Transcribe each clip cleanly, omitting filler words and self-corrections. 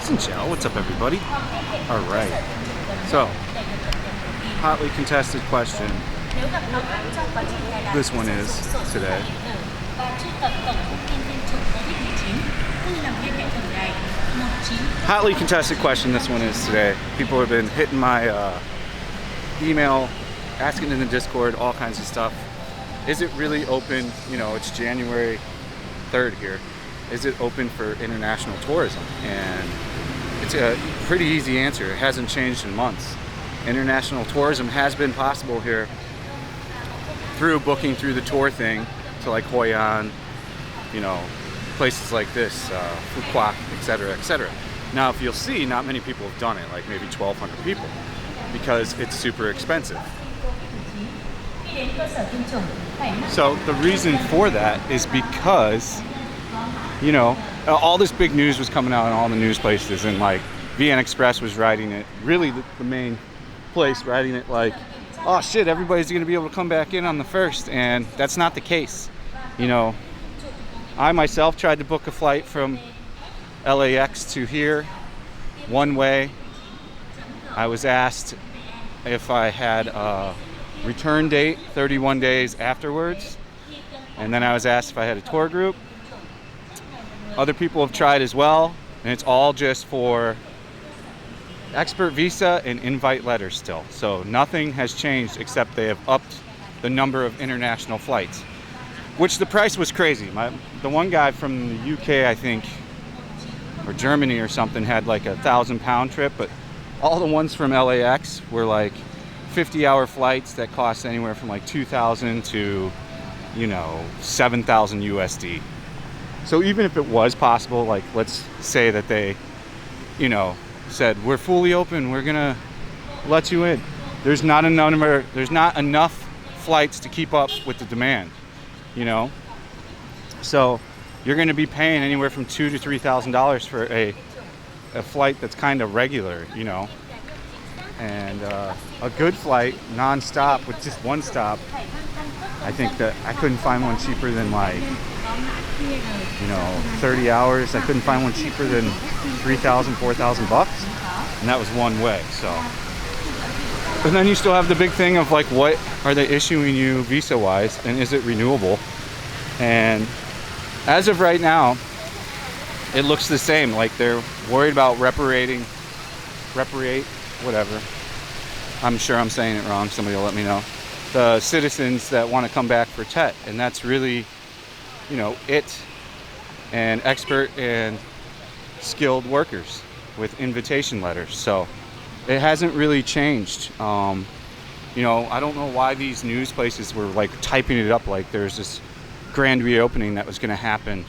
Ciao, what's up everybody? Alright, so, hotly contested question. This one is today. Hotly contested question this one is today. People have been hitting my email, asking in the Discord, all kinds of stuff. Is it really open? You know, it's January 3rd here. Is it open for international tourism? And it's a pretty easy answer. It hasn't changed in months. International tourism has been possible here through booking through the tour thing to like Hoi An, you know, places like this, Phu Quoc, etc., etc. Now, if you'll see, not many people have done it, like maybe 1,200 people, because it's super expensive. So the reason for that is because, you know, all this big news was coming out in all the news places, and like VN Express was writing it, really the main place writing it like, oh shit, everybody's gonna be able to come back in on the 1st, and that's not the case. You know, I myself tried to book a flight from LAX to here one way. I was asked if I had a return date 31 days afterwards, and then I was asked if I had a tour group. Other people have tried as well, and it's all just for expert visa and invite letters still. So nothing has changed except they have upped the number of international flights, which the price was crazy. The one guy from the UK, I think, or Germany or something, had like a £1,000 trip, but all the ones from LAX were like 50-hour flights that cost anywhere from like 2,000 to, you know, 7,000 USD. So even if it was possible, like let's say that they, you know, said we're fully open, we're gonna let you in, there's not enough flights to keep up with the demand, you know. So you're gonna be paying anywhere from $2,000 to $3,000 for a flight that's kind of regular, you know. And a good flight non-stop with just one stop, I think that I couldn't find one cheaper than like, you know, 30 hours. I couldn't find one cheaper than 3,000, 4,000 bucks, and that was one way. So, but then you still have the big thing of like, what are they issuing you visa wise, and is it renewable? And as of right now, it looks the same. Like they're worried about reparate, whatever. I'm sure I'm saying it wrong. Somebody will let me know. The citizens that want to come back for TET, and that's really, you know, and expert and skilled workers with invitation letters. So it hasn't really changed. You know, I don't know why these news places were like typing it up like there's this grand reopening that was going to happen,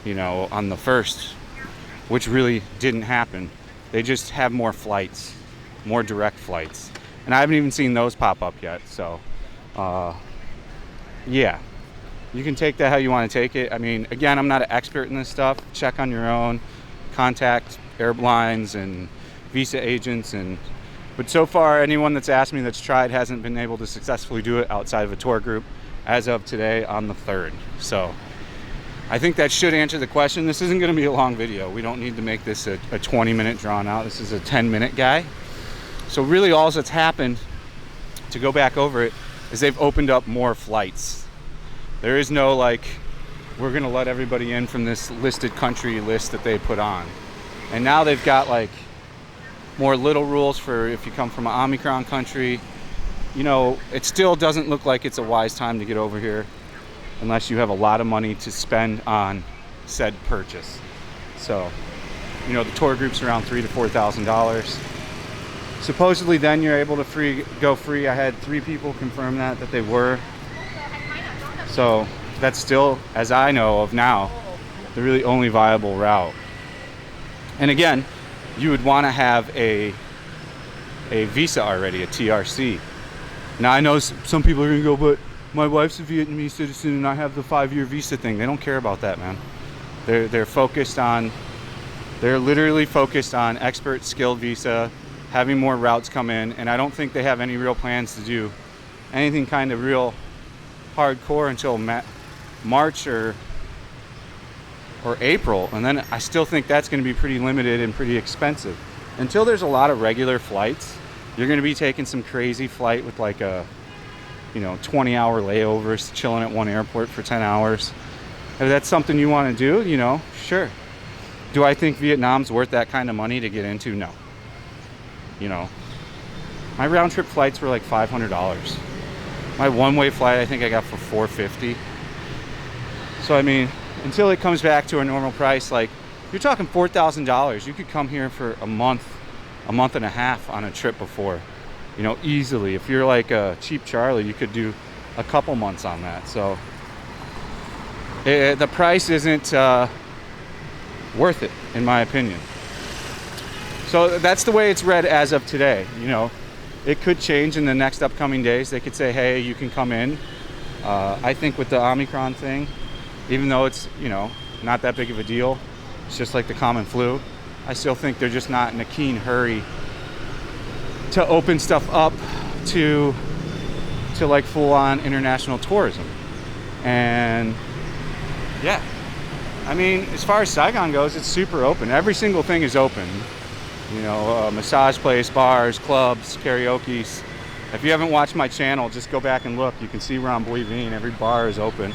you know, on the 1st, which really didn't happen. They just have more flights, more direct flights, and I haven't even seen those pop up yet. So yeah, you can take that how you want to take it. I mean, again, I'm not an expert in this stuff. Check on your own, contact airlines and visa agents, but so far anyone that's asked me that's tried hasn't been able to successfully do it outside of a tour group as of today on the 3rd. So I think that should answer the question. This isn't going to be a long video. We don't need to make this a 20-minute drawn out. This is a 10-minute guy. So really all that's happened, to go back over it, is they've opened up more flights. There is no like, we're going to let everybody in from this listed country list that they put on. And now they've got like more little rules for if you come from an Omicron country. You know, it still doesn't look like it's a wise time to get over here unless you have a lot of money to spend on said purchase. So, you know, the tour group's around $3,000 to $4,000. Supposedly then you're able to go free. I had 3 people confirm that they were. So that's still, as I know of now, the really only viable route. And again, you would want to have a visa already, a TRC. Now I know some people are gonna go, but my wife's a Vietnamese citizen and I have the 5-year visa thing. They don't care about that, man. They're literally focused on expert skilled visa, having more routes come in, and I don't think they have any real plans to do anything kind of real hardcore until March or or April, and then I still think that's going to be pretty limited and pretty expensive. Until there's a lot of regular flights, you're going to be taking some crazy flight with like a, 20-hour layovers, chilling at one airport for 10 hours. If that's something you want to do, sure. Do I think Vietnam's worth that kind of money to get into? No. My round trip flights were like $500. My one-way flight, I think I got for $450. So I mean, until it comes back to a normal price, like you're talking $4,000. You could come here for a month and a half on a trip before, easily. If you're like a cheap Charlie, you could do a couple months on that. So the price isn't worth it, in my opinion. So that's the way it's read as of today. It could change in the next upcoming days. They could say, hey, you can come in. I think with the Omicron thing, even though it's, not that big of a deal, it's just like the common flu, I still think they're just not in a keen hurry to open stuff up to like full-on international tourism. And yeah, I mean, as far as Saigon goes, it's super open. Every single thing is open. Massage place, bars, clubs, karaoke's. If you haven't watched my channel, just go back and look. You can see where I'm believing. Every bar is open.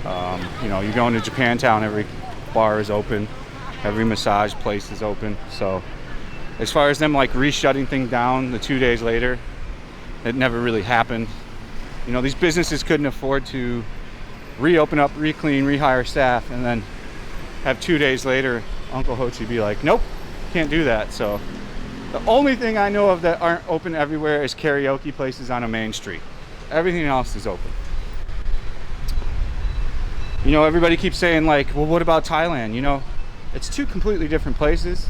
You go into Japantown, every bar is open. Every massage place is open. So as far as them like re-shutting things down the 2 days later, it never really happened. These businesses couldn't afford to reopen up, re-clean, rehire staff, and then have 2 days later Uncle Ho Chi be like, nope, can't do that. So the only thing I know of that aren't open everywhere is karaoke places on a main street. Everything else is open. Everybody keeps saying like, well, what about Thailand? It's two completely different places.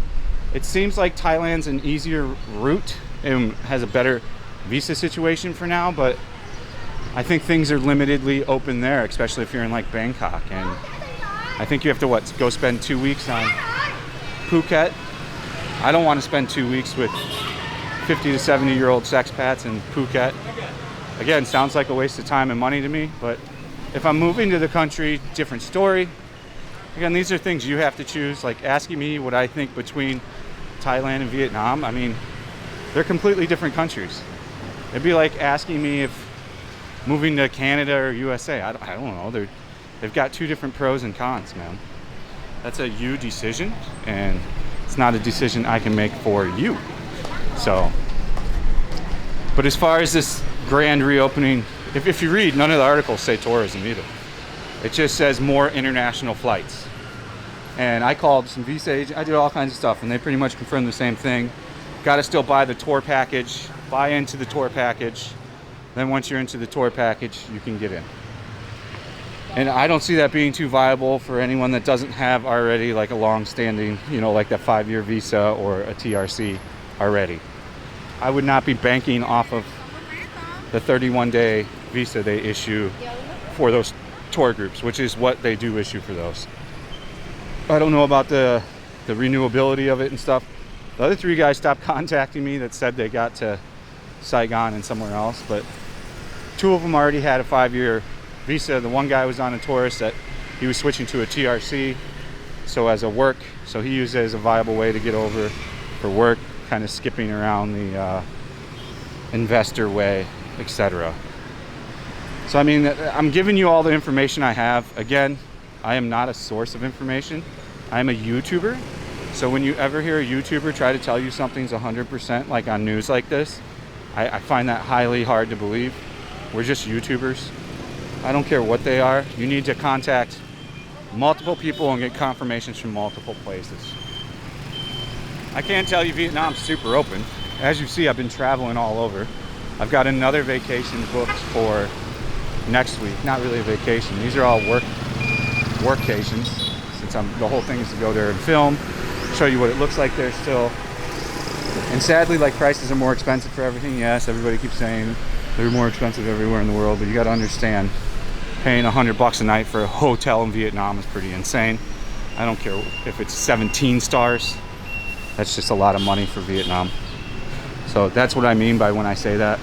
It seems like Thailand's an easier route and has a better visa situation for now, but I think things are limitedly open there, especially if you're in like Bangkok. And I think you have to go spend 2 weeks on Phuket. I don't want to spend 2 weeks with 50 to 70-year-old expats in Phuket. Again, sounds like a waste of time and money to me, but if I'm moving to the country, different story. Again, these are things you have to choose. Like asking me what I think between Thailand and Vietnam, I mean, they're completely different countries. It'd be like asking me if moving to Canada or USA. I don't know. They've got two different pros and cons, man. That's a you decision, and it's not a decision I can make for you. So, but as far as this grand reopening, if you read, none of the articles say tourism either. It just says more international flights. And I called some visa agents, I did all kinds of stuff, and they pretty much confirmed the same thing. Got to still buy the tour package, buy into the tour package. Then once you're into the tour package, you can get in. And I don't see that being too viable for anyone that doesn't have already like a long-standing, like that 5-year visa or a TRC already. I would not be banking off of the 31-day visa they issue for those tour groups, which is what they do issue for those. I don't know about the renewability of it and stuff. The other 3 guys stopped contacting me that said they got to Saigon and somewhere else, but 2 of them already had a 5-year visa. The one guy was on a tourist that he was switching to a TRC, so he used it as a viable way to get over for work, kind of skipping around the investor way, etc. So I mean, I'm giving you all the information I have. Again, I am not a source of information. I am a YouTuber. So when you ever hear a YouTuber try to tell you something's 100% like on news like this, I find that highly hard to believe. We're just YouTubers. I don't care what they are. You need to contact multiple people and get confirmations from multiple places. I can't tell you Vietnam's super open. As you see, I've been traveling all over. I've got another vacation booked for next week. Not really a vacation. These are all workcations, since the whole thing is to go there and film, show you what it looks like there still. And sadly, like, prices are more expensive for everything. Yes, everybody keeps saying they're more expensive everywhere in the world, but you got to understand, paying $100 a night for a hotel in Vietnam is pretty insane. I don't care if it's 17 stars. That's just a lot of money for Vietnam. So that's what I mean by when I say that.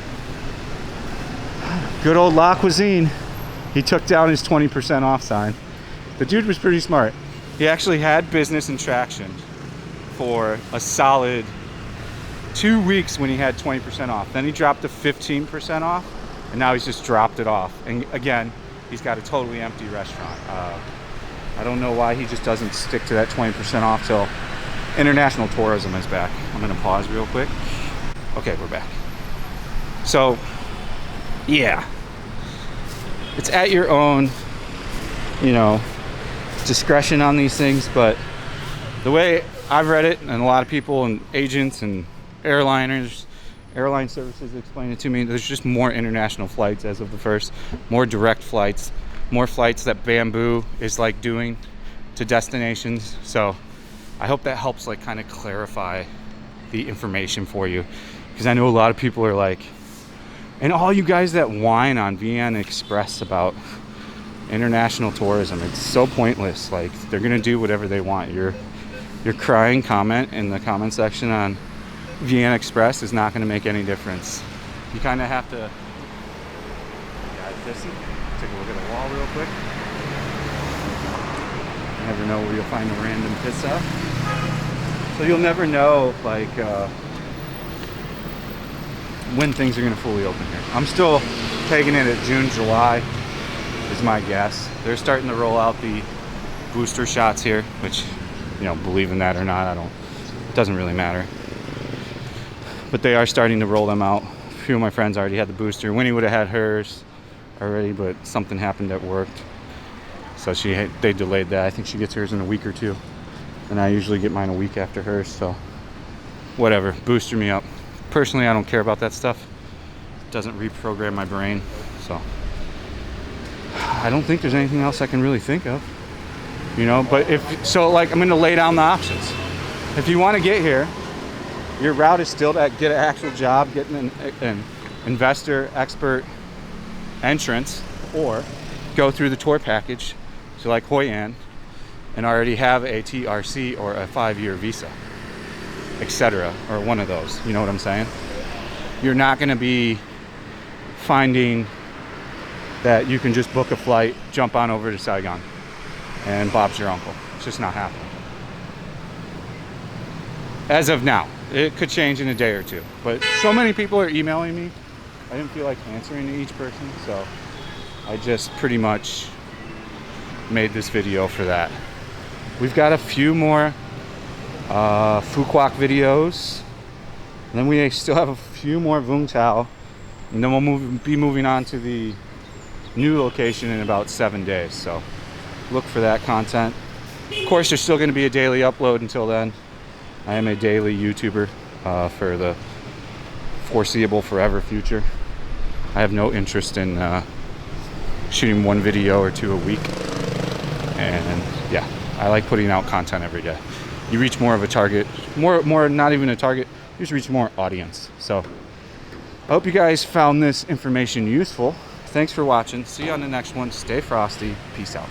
Good old La Cuisine. He took down his 20% off sign. The dude was pretty smart. He actually had business and traction for a solid 2 weeks when he had 20% off. Then he dropped to 15% off, and now he's just dropped it off. And again, he's got a totally empty restaurant. I don't know why he just doesn't stick to that 20% off till international tourism is back. I'm gonna pause real quick. Okay, we're back. So, yeah, it's at your own, you know, discretion on these things, but the way I've read it, and a lot of people and agents and airline services explain it to me, there's just more international flights as of the first, more direct flights, more flights that Bamboo is like doing to destinations. So I hope that helps like kind of clarify the information for you, because I know a lot of people are like, and all you guys that whine on VN Express about international tourism, it's so pointless. Like, they're gonna do whatever they want. Your crying comment in the comment section on VN Express is not gonna make any difference. You kind of have to, yeah, just take a look at the wall real quick. You never know where you'll find a random pizza. So you'll never know, like, when things are gonna fully open here. I'm still taking it at June, July is my guess. They're starting to roll out the booster shots here, which, you know, believe in that or not, it doesn't really matter. But they are starting to roll them out. A few of my friends already had the booster. Winnie would have had hers already, but something happened at work, so they delayed that. I think she gets hers in a week or two, and I usually get mine a week after hers, so whatever, booster me up. Personally, I don't care about that stuff. It doesn't reprogram my brain, so I don't think there's anything else I can really think of, you know. But like, I'm gonna lay down the options. If you want to get here, your route is still to get an actual job, getting an investor expert entrance, or go through the tour package, so like Hoi An, and already have a TRC or a 5-year visa, etc., or one of those. You know what I'm saying? You're not going to be finding that you can just book a flight, jump on over to Saigon, and Bob's your uncle. It's just not happening. As of now. It could change in a day or two. But so many people are emailing me, I didn't feel like answering to each person, so I just pretty much made this video for that. We've got a few more Phu Quoc videos, and then we still have a few more Vung Tau, and then we'll be moving on to the new location in about 7 days, so look for that content. Of course, there's still going to be a daily upload until then. I am a daily YouTuber for the foreseeable forever future. I have no interest in shooting one video or two a week, and yeah, I like putting out content every day. You reach more of a target, more not even a target, you just reach more audience. So I hope you guys found this information useful. Thanks for watching. See you on the next one. Stay frosty. Peace out.